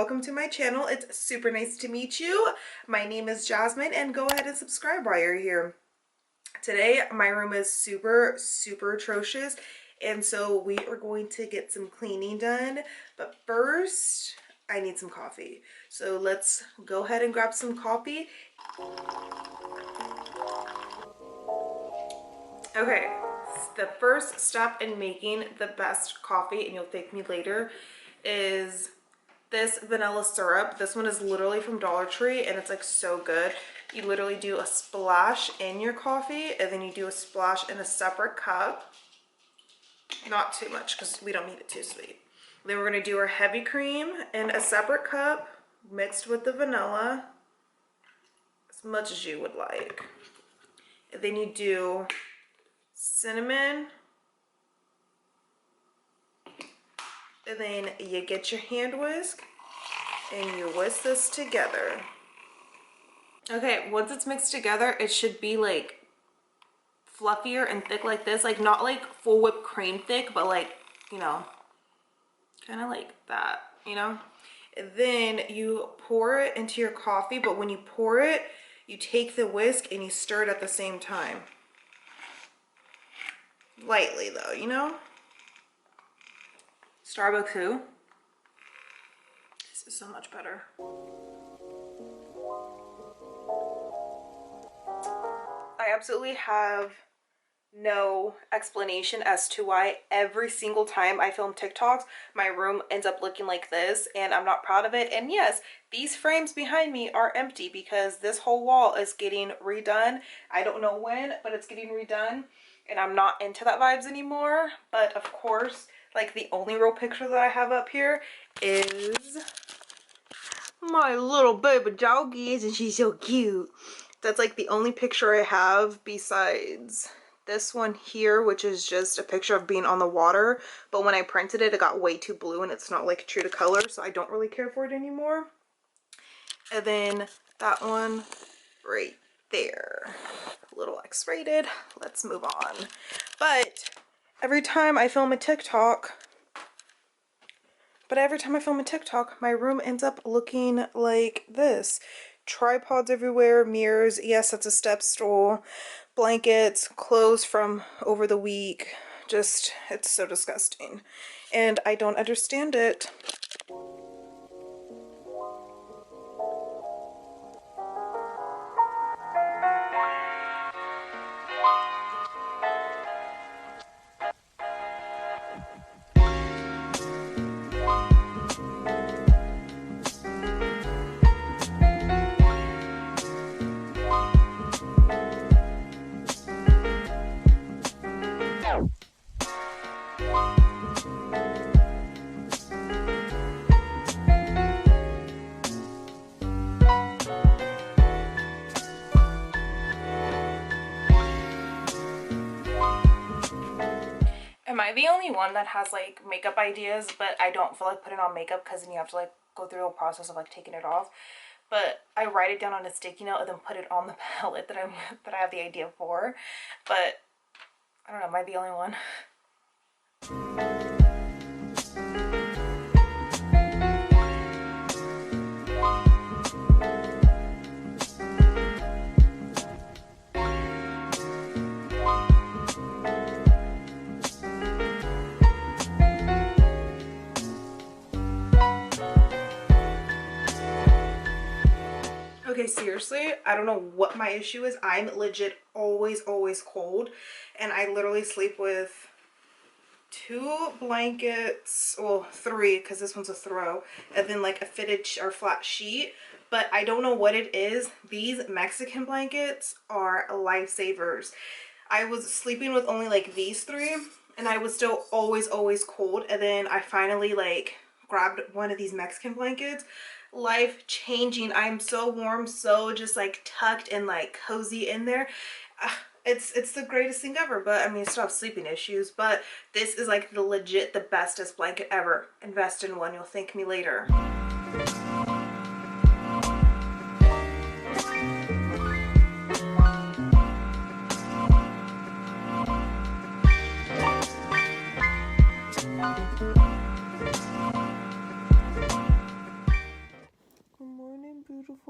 welcome to my channel. It's super nice to meet you. My name is Jasmine, and go ahead and subscribe while you're here. Today my room is super atrocious, and so we are going to get some cleaning done, but first I need some coffee. So let's go ahead and grab some coffee. Okay, the first step in making the best coffee, and you'll thank me later, is this vanilla syrup. This one is literally from Dollar Tree, and it's like so good. You literally do a splash in your coffee, and then you do a splash in a separate cup. Not too much because we don't need it too sweet. Then we're going to do our heavy cream in a separate cup mixed with the vanilla, as much as you would like. And then you do cinnamon, and then you get your hand whisk and you whisk this together. Okay, once it's mixed together, it should be like fluffier and thick like this, like not like full whipped cream thick, but like, you know, kind of like that, you know. And then you pour it into your coffee, but when you pour it, you take the whisk and you stir it at the same time. Lightly though, you know. Starbucks who? This is so much better. I absolutely have no explanation as to why every single time I film TikToks, my room ends up looking like this, and I'm not proud of it. And yes, these frames behind me are empty because this whole wall is getting redone. I don't know when, but it's getting redone, and I'm not into that vibes anymore. But of course, like the only real picture that I have up here is my little baby doggy, isn't she so cute? That's like the only picture I have besides this one here, which is just a picture of being on the water, but when I printed it, it got way too blue and it's not like true to color, so I don't really care for it anymore. And then that one right there, a little X-rated. Let's move on. But every time I film a TikTok, my room ends up looking like this. Tripods everywhere, mirrors, yes, that's a step stool, blankets, clothes from over the week. Just, it's so disgusting. And I don't understand it. Am I the only one that has like makeup ideas, but I don't feel like putting on makeup because then you have to like go through a process of like taking it off? But I write it down on a sticky note and then put it on the palette that I have the idea for. But I don't know, am I the only one? Okay, seriously, I don't know what my issue is. I'm legit always cold, and I literally sleep with 2 blankets, well 3 because this one's a throw, and then like a fitted or flat sheet. But I don't know what it is. These Mexican blankets are lifesavers. I was sleeping with only like these 3, and I was still always cold, and then I finally like grabbed one of these Mexican blankets. Life changing. I'm so warm, so just like tucked and like cozy in there. It's the greatest thing ever. But I mean, still have sleeping issues, but this is like the legit the bestest blanket ever. Invest in one, you'll thank me later.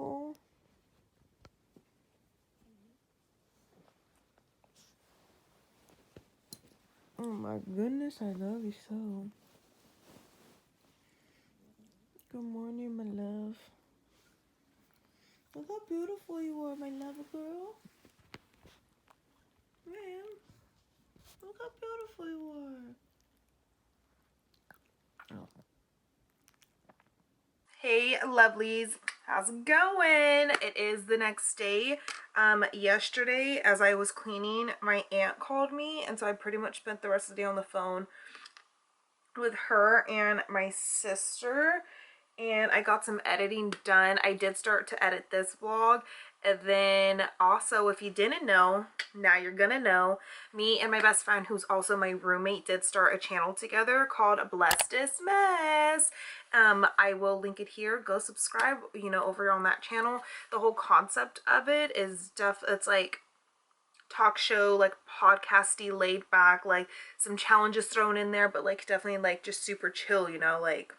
beautiful. Oh my goodness, I love you so. Good morning, my love. Look how beautiful you are, my lover girl. Man, look how beautiful you are. Oh. Hey, lovelies. How's it going? It is the next day. Yesterday, as I was cleaning, my aunt called me, and so I pretty much spent the rest of the day on the phone with her and my sister, and I got some editing done. I did start to edit this vlog, and then also, if you didn't know, now you're gonna know, me and my best friend, who's also my roommate, did start a channel together called Blessed Mess. I will link it here. Go subscribe, you know, over on that channel. The whole concept of it is it's like talk show, like podcasty, laid back, like some challenges thrown in there, but like definitely like just super chill, you know, like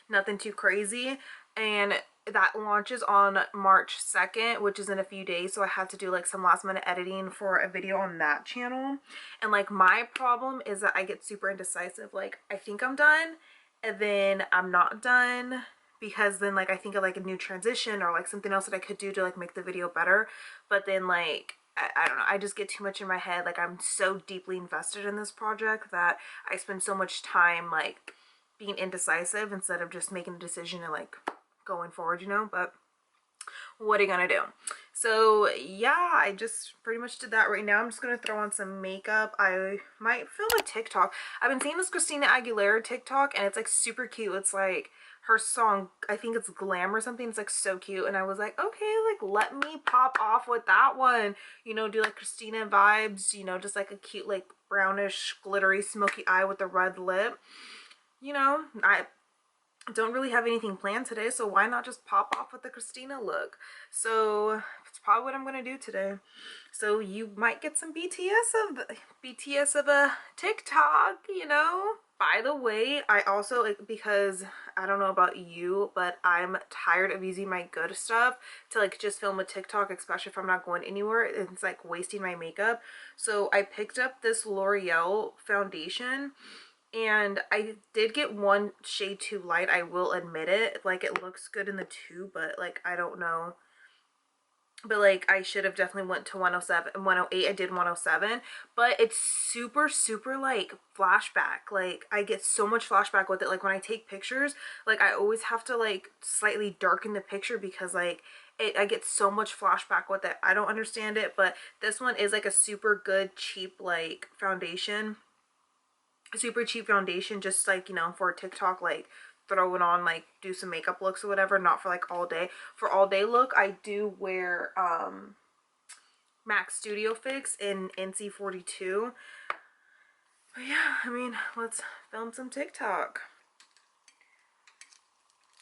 nothing too crazy. And that launches on March 2nd, which is in a few days, so I had to do like some last minute editing for a video on that channel. And like my problem is that I get super indecisive. Like I think I'm done and then I'm not done, because then like I think of like a new transition or like something else that I could do to like make the video better, but then like I don't know, I just get too much in my head. Like I'm so deeply invested in this project that I spend so much time like being indecisive instead of just making a decision and like going forward, you know. But what are you gonna do? So yeah, I just pretty much did that. Right now I'm just gonna throw on some makeup. I might film a TikTok. I've been seeing this Christina Aguilera TikTok, and it's like super cute. It's like her song, I think it's Glam or something. It's like so cute, and I was like, okay, like let me pop off with that one, you know, do like Christina vibes, you know, just like a cute like brownish glittery smoky eye with a red lip. You know, I don't really have anything planned today, so why not just pop off with the Christina look? So it's probably what I'm gonna do today. So you might get some BTS of a TikTok, you know. By the way, I also, because I don't know about you, but I'm tired of using my good stuff to like just film a TikTok, especially if I'm not going anywhere. It's like wasting my makeup. So I picked up this L'Oreal foundation, and I did get one shade too light, I will admit it. Like it looks good in the tube, but like I don't know. But like I should have definitely went to 107, 108. I did 107, but it's super like flashback. Like I get so much flashback with it. Like when I take pictures, like I always have to like slightly darken the picture because like I get so much flashback with it. I don't understand it, but this one is like a super good cheap like foundation. Super cheap foundation, just like, you know, for TikTok, like throw it on, like do some makeup looks or whatever, not for like all day. For all day look, I do wear MAC Studio Fix in NC42. But yeah, I mean, let's film some TikTok.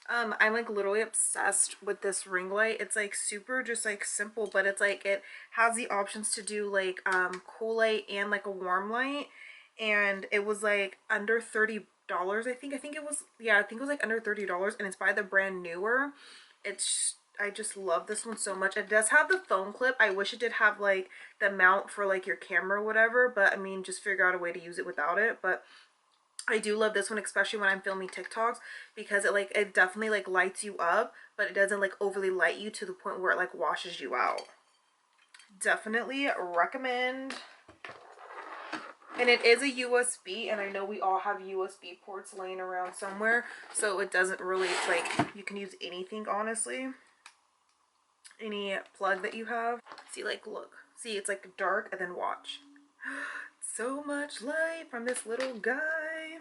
I'm like literally obsessed with this ring light. It's like super just like simple, but it's like it has the options to do like cool light and like a warm light, and it was like under $30. I think it was, yeah, I think it was like under $30, and it's by the brand Newer. It's, I just love this one so much. It does have the phone clip. I wish it did have like the mount for like your camera or whatever, but I mean, just figure out a way to use it without it. But I do love this one, especially when I'm filming TikToks, because it definitely like lights you up, but it doesn't like overly light you to the point where it like washes you out. Definitely recommend. And it is a USB, and I know we all have USB ports laying around somewhere, so it doesn't really, like, you can use anything, honestly. Any plug that you have. See, like, look. See, it's like dark, and then watch. So much light from this little guy.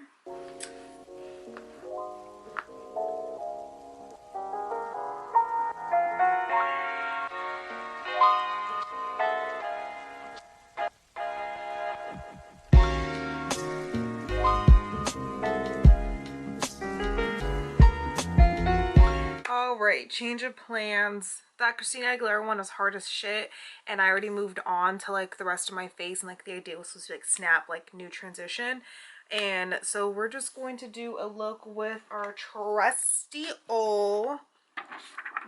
Alright, change of plans. That Christina Aguilera one was hard as shit, and I already moved on to like the rest of my face, and like the idea was supposed to be like snap, like new transition. And so we're just going to do a look with our trusty old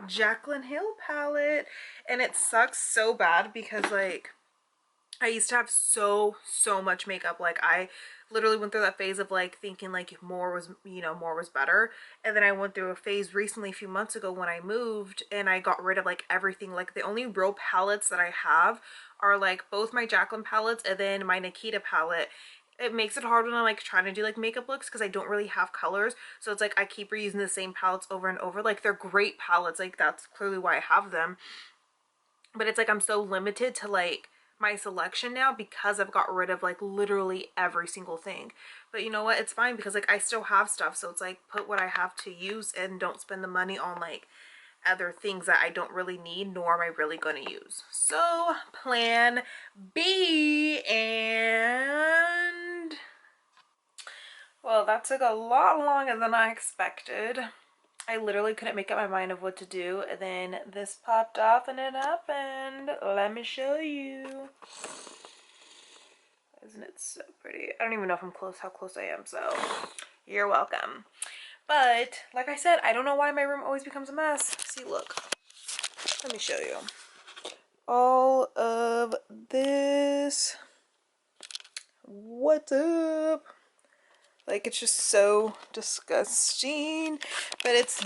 Jaclyn Hill palette, and it sucks so bad because like I used to have so much makeup. Like I literally went through that phase of like thinking like more was, you know, more was better. And then I went through a phase recently a few months ago when I moved and I got rid of like everything. Like the only real palettes that I have are like both my Jaclyn palettes and then my Nikita palette. It makes it hard when I'm like trying to do like makeup looks because I don't really have colors. So it's like I keep reusing the same palettes over and over. Like they're great palettes. Like that's clearly why I have them. But it's like I'm so limited to like my selection now because I've got rid of like literally every single thing. But you know what, it's fine because like I still have stuff, so it's like put what I have to use and don't spend the money on like other things that I don't really need nor am I really going to use. So plan B. And well, that took a lot longer than I expected. I literally couldn't make up my mind of what to do, and then this popped off and it happened. Let me show you. Isn't it so pretty? I don't even know if I'm close, how close I am, so you're welcome. But like I said, I don't know why my room always becomes a mess. See, look, let me show you all of this. What's up? Like, it's just so disgusting, but it's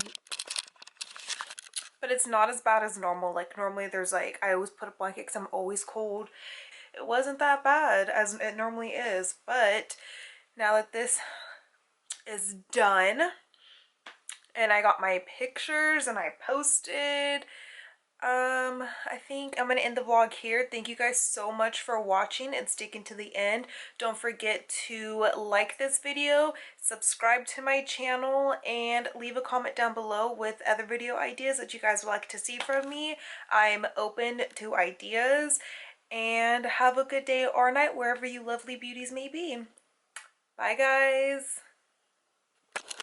not as bad as normal. Like normally there's like, I always put a blanket because I'm always cold. It wasn't that bad as it normally is, but now that this is done and I got my pictures and I posted, I think I'm gonna end the vlog here. Thank you guys so much for watching and sticking to the end. Don't forget to like this video, subscribe to my channel, and leave a comment down below with other video ideas that you guys would like to see from me. I'm open to ideas, and have a good day or night wherever you lovely beauties may be. Bye guys.